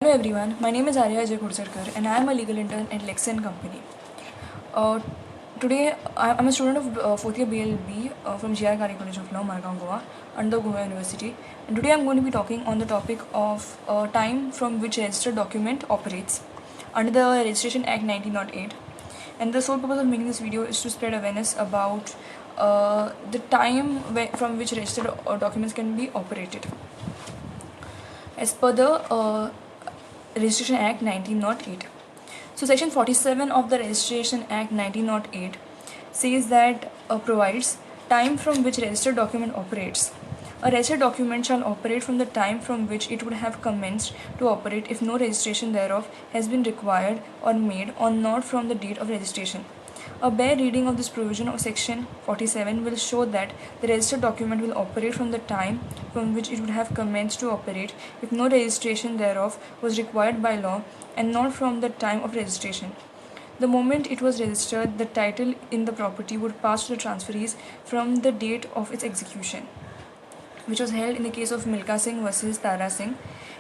Hello everyone, my name is Arya Ajay Kursarkar and I am a legal intern at Lexen Company. Uh, Today I'm a student of 4th year BLB from GR Kari College of Law, Margao, Goa, under Goa University. And today I'm going to be talking on the topic of time from which registered document operates under the Registration Act 1908. And the sole purpose of making this video is to spread awareness about the time from which registered documents can be operated. As per the Registration Act 1908. So Section 47 of the Registration Act 1908 says that provides time from which registered document operates. A registered document shall operate from the time from which it would have commenced to operate if no registration thereof has been required or made, or not from the date of registration. A bare reading of this provision of Section 47 will show that the registered document will operate from the time from which it would have commenced to operate if no registration thereof was required by law, and not from the time of registration. The moment it was registered, the title in the property would pass to the transferees from the date of its execution, which was held in the case of Milka Singh versus Tara Singh,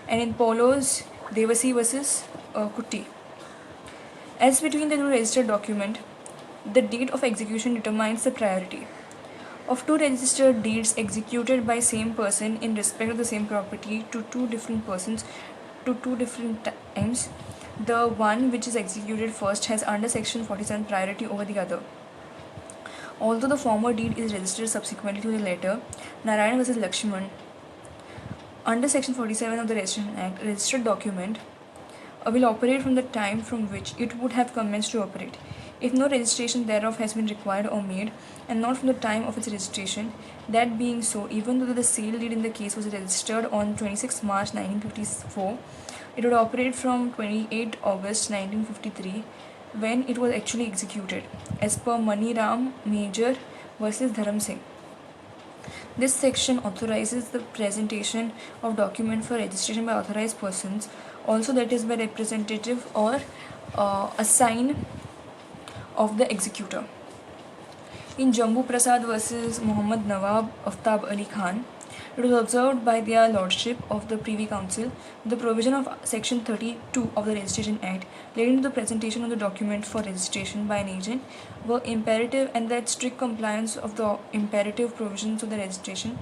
and in Polos Devasi versus Kutti. As between the two registered document, the date of execution determines the priority. Of two registered deeds executed by same person in respect of the same property to two different persons to two different times, the one which is executed first has under Section 47 priority over the other. Although the former deed is registered subsequently to the latter, Narayan versus Lakshman, under Section 47 of the Registration Act, a registered document will operate from the time from which it would have commenced to operate, if no registration thereof has been required or made, and not from the time of its registration. That being so, even though the sale deed in the case was registered on 26 March 1954, it would operate from 28 August 1953, when it was actually executed, as per Mani Ram Major versus Dharam Singh. This section authorizes the presentation of document for registration by authorized persons, also that is by representative or a sign of the executor. In Jambu Prasad versus Muhammad Nawab Aftab Ali Khan, it was observed by their Lordship of the Privy Council the provision of Section 32 of the Registration Act relating to the presentation of the document for registration by an agent were imperative, and that strict compliance of the imperative provisions of the Registration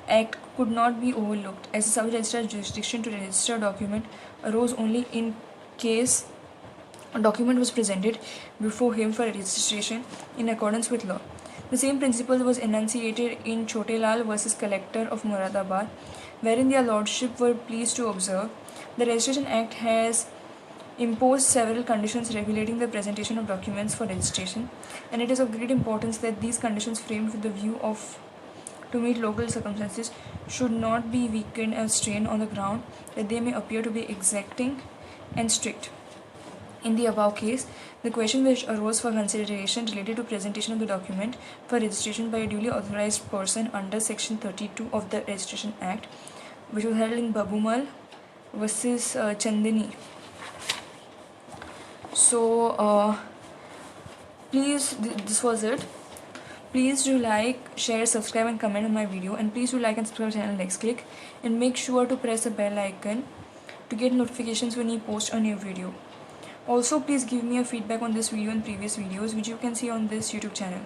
Act could not be overlooked, as the sub-registrar's jurisdiction to register a document arose only in case a document was presented before him for registration in accordance with law. The same principle was enunciated in Chotelal versus Collector of Moradabad, wherein their Lordship were pleased to observe the Registration Act has imposed several conditions regulating the presentation of documents for registration, and it is of great importance that these conditions, framed with the view of to meet local circumstances, should not be weakened or strained on the ground that they may appear to be exacting and strict. In the above case, the question which arose for consideration related to presentation of the document for registration by a duly authorized person under Section 32 of the Registration Act, which was held in Babumal versus Chandini. So, this was it. Please do like, share, subscribe and comment on my video, and please do like and subscribe to the channel LexClick, and make sure to press the bell icon to get notifications when you post a new video. Also, please give me a feedback on this video and previous videos, which you can see on this YouTube channel.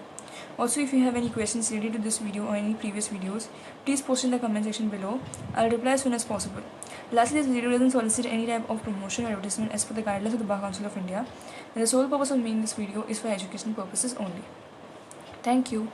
Also, if you have any questions related to this video or any previous videos, please post in the comment section below. I'll reply as soon as possible. Lastly, this video doesn't solicit any type of promotion or advertisement as per the guidelines of the Bar Council of India, and the sole purpose of making this video is for educational purposes only. Thank you.